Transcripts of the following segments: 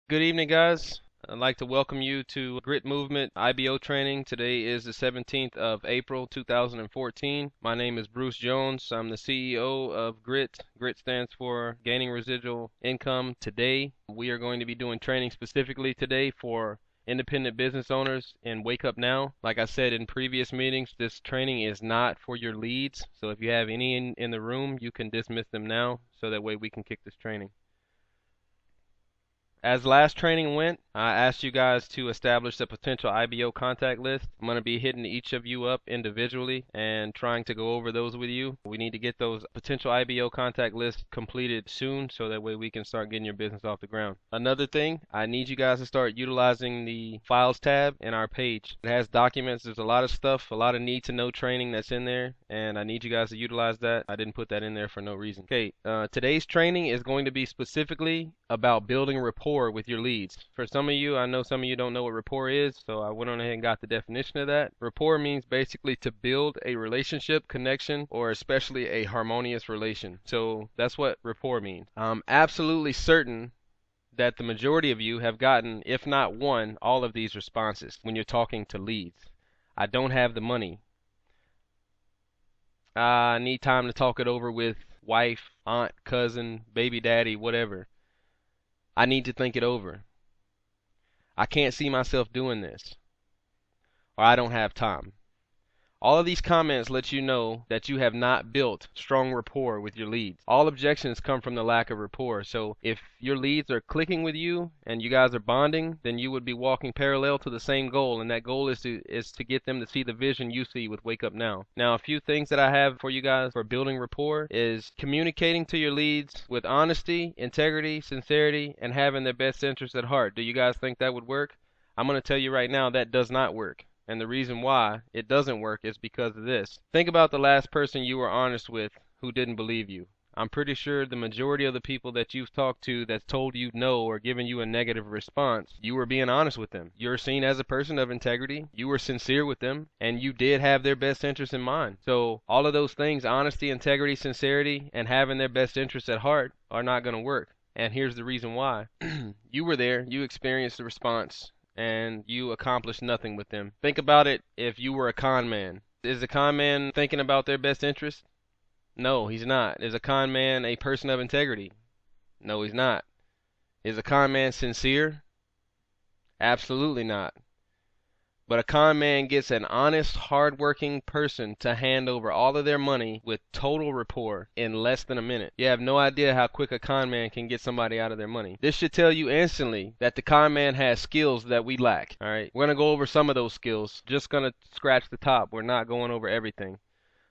Good evening, guys. I'd like to welcome you to Grit Movement IBO training. Today is the 17th of April, 2014. My name is Bruce Jones. I'm the CEO of Grit. Grit stands for Gaining Residual Income. Today, we are going to be doing training specifically today for independent business owners in Wake Up Now. Like I said in previous meetings, this training is not for your leads. So if you have any in the room, you can dismiss them now so that way we can kick this training. As last training went, I asked you guys to establish a potential IBO contact list. I'm going to be hitting each of you up individually and trying to go over those with you. We need to get those potential IBO contact lists completed soon so that way we can start getting your business off the ground. Another thing, I need you guys to start utilizing the Files tab in our page. It has documents. There's a lot of stuff, a lot of need to know training that's in there, and I need you guys to utilize that. I didn't put that in there for no reason. Okay, today's training is going to be specifically about building rapport with your leads. For some of you, I know some of you don't know what rapport is, so I went on ahead and got the definition of that. Rapport means basically to build a relationship, connection, or especially a harmonious relation. So that's what rapport means. I'm absolutely certain that the majority of you have gotten, if not one, all of these responses when you're talking to leads. I don't have the money. I need time to talk it over with wife, aunt, cousin, baby daddy, whatever. I need to think it over. I can't see myself doing this. Or I don't have time. All of these comments let you know that you have not built strong rapport with your leads. All objections come from the lack of rapport. So if your leads are clicking with you and you guys are bonding, then you would be walking parallel to the same goal, and that goal is to get them to see the vision you see with Wake Up Now. Now, a few things that I have for you guys for building rapport is communicating to your leads with honesty, integrity, sincerity, and having their best interests at heart. Do you guys think that would work? I'm going to tell you right now that does not work. And the reason why it doesn't work is because of this. Think about the last person you were honest with who didn't believe you. I'm pretty sure the majority of the people that you've talked to that's told you no or given you a negative response, you were being honest with them. You're seen as a person of integrity. You were sincere with them, and you did have their best interests in mind. So all of those things, honesty, integrity, sincerity, and having their best interests at heart, are not going to work. And here's the reason why. You were there. You experienced the response, and you accomplished nothing with them. Think about it if you were a con man. Is a con man thinking about their best interest? No, he's not. Is a con man a person of integrity? No, he's not. Is a con man sincere? Absolutely not. But a con man gets an honest, hard-working person to hand over all of their money with total rapport in less than a minute. You have no idea how quick a con man can get somebody out of their money. This should tell you instantly that the con man has skills that we lack. All right, we're going to go over some of those skills. Just going to scratch the top. We're not going over everything.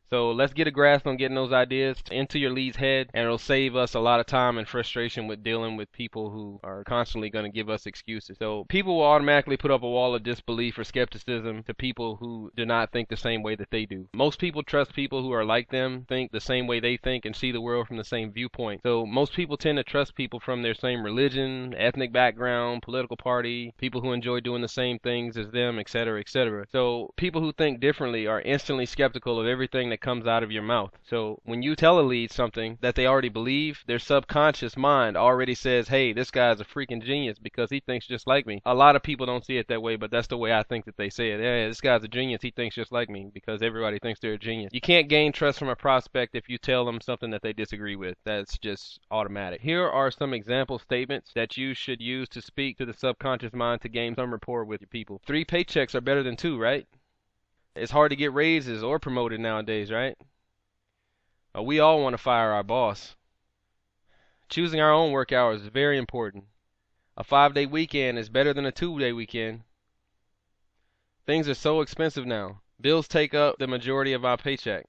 So let's get a grasp on getting those ideas into your lead's head, and it'll save us a lot of time and frustration with dealing with people who are constantly going to give us excuses. So people will automatically put up a wall of disbelief or skepticism to people who do not think the same way that they do. Most people trust people who are like them, think the same way they think, and see the world from the same viewpoint. So most people tend to trust people from their same religion, ethnic background, political party, people who enjoy doing the same things as them, etc., etc. So people who think differently are instantly skeptical of everything that comes out of your mouth. So when you tell a lead something that they already believe, their subconscious mind already says, hey, this guy's a freaking genius because he thinks just like me. A lot of people don't see it that way, but that's the way I think that they say it. Yeah, this guy's a genius. He thinks just like me because everybody thinks they're a genius. You can't gain trust from a prospect if you tell them something that they disagree with. That's just automatic. Here are some example statements that you should use to speak to the subconscious mind to gain some rapport with your people. 3 paychecks are better than 2, right? It's hard to get raises or promoted nowadays, right? We all want to fire our boss. Choosing our own work hours is very important. A 5-day weekend is better than a 2-day weekend. Things are so expensive now. Bills take up the majority of our paycheck.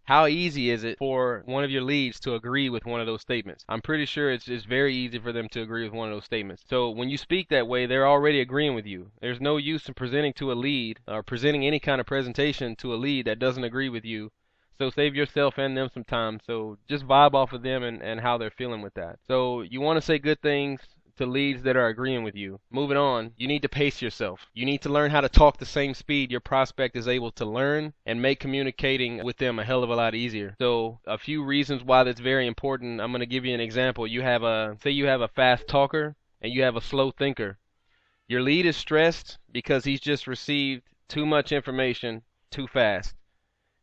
How easy is it for one of your leads to agree with one of those statements? I'm pretty sure it's very easy for them to agree with one of those statements. So when you speak that way, they're already agreeing with you. There's no use in presenting to a lead or presenting any kind of presentation to a lead that doesn't agree with you. So save yourself and them some time. So just vibe off of them and how they're feeling with that. So you want to say good things to leads that are agreeing with you. Moving on, you need to pace yourself. You need to learn how to talk the same speed your prospect is able to learn and make communicating with them a hell of a lot easier. So a few reasons why that's very important. I'm going to give you an example. Say you have a fast talker and you have a slow thinker. Your lead is stressed because he's just received too much information too fast.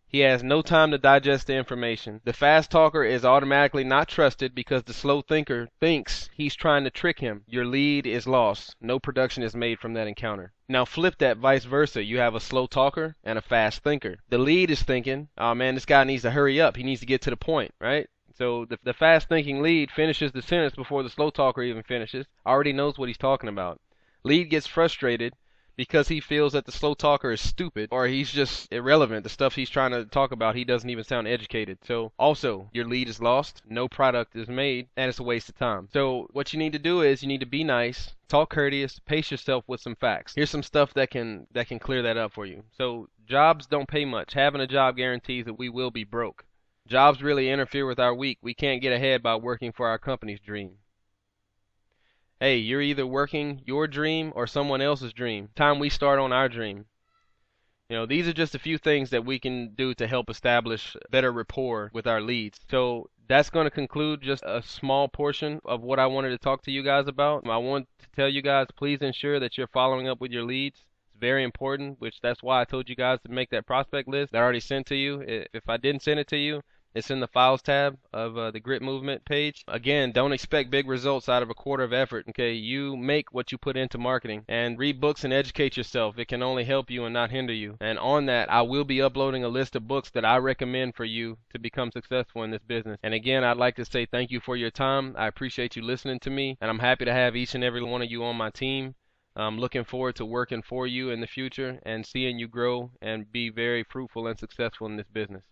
He has no time to digest the information. The fast talker is automatically not trusted because the slow thinker thinks he's trying to trick him. Your lead is lost. No production is made from that encounter. Now flip that vice versa. You have a slow talker and a fast thinker. The lead is thinking, oh man, this guy needs to hurry up. He needs to get to the point, right? So the fast thinking lead finishes the sentence before the slow talker even finishes. Already knows what he's talking about. Lead gets frustrated because he feels that the slow talker is stupid or he's just irrelevant. The stuff he's trying to talk about, he doesn't even sound educated. So also, your lead is lost, no product is made, and it's a waste of time. So what you need to do is you need to be nice, talk courteous, pace yourself with some facts. Here's some stuff that can clear that up for you. So jobs don't pay much. Having a job guarantees that we will be broke. Jobs really interfere with our week. We can't get ahead by working for our company's dream. Hey, you're either working your dream or someone else's dream. Time we start on our dream. These are just a few things that we can do to help establish better rapport with our leads. So that's going to conclude just a small portion of what I wanted to talk to you guys about. I want to tell you guys, please ensure that you're following up with your leads. It's very important, that's why I told you guys to make that prospect list that I already sent to you. If I didn't send it to you, it's in the Files tab of the Grit Movement page. Again, don't expect big results out of a quarter of effort, okay? You make what you put into marketing. And read books and educate yourself. It can only help you and not hinder you. And on that, I will be uploading a list of books that I recommend for you to become successful in this business. And again, I'd like to say thank you for your time. I appreciate you listening to me. And I'm happy to have each and every one of you on my team. I'm looking forward to working for you in the future and seeing you grow and be very fruitful and successful in this business.